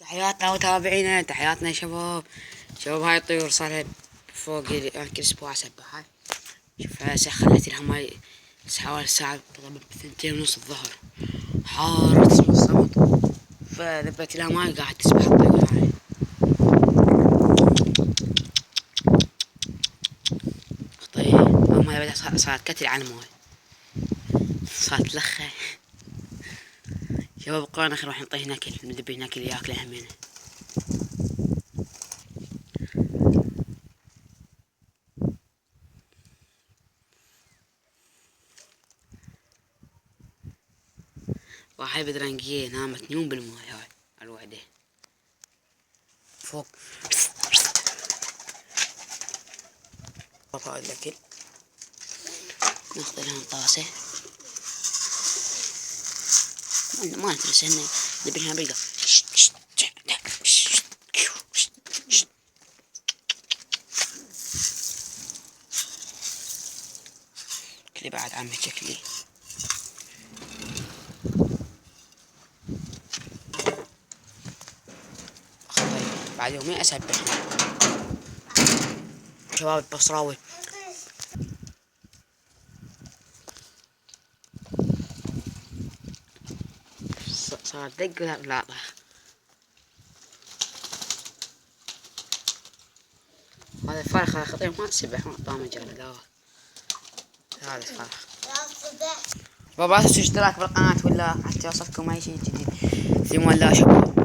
تحياتنا وتابعينا، تحياتنا يا شباب. هاي الطيور صارها فوق كل اسبوع اسبح. هاي شوف هسه خليت لها ماي حوالي الساعة تقريبا 2:30 الظهر، حارة تسمع الصوت، فذبيت لها ماي قاعد تسبح الطيور هاي. طيب الماي صارت كتل على الماي، صارت لخة. شباب قررنا نروح نطيه ناكل، ندبي ناكل ياكل همينه. وهاي بدرنجية نامت نوم بالماي هاي الوحدة فوق. هاي الأكل ناخذ لها طاسة، ما ندري هنا نبيها بيضة. كلي بعد عمي شكلي. بعد يومين اسبح شباب البصراوي. صار دق لا طاح. هذا الفرخ هذا خطير، ما تسبح ما طعمه مجال. لا هذا الفرخ. بابا اشتراك بالقناة ولا حتى يوصلكم اي شيء جديد. ثم لا شباب.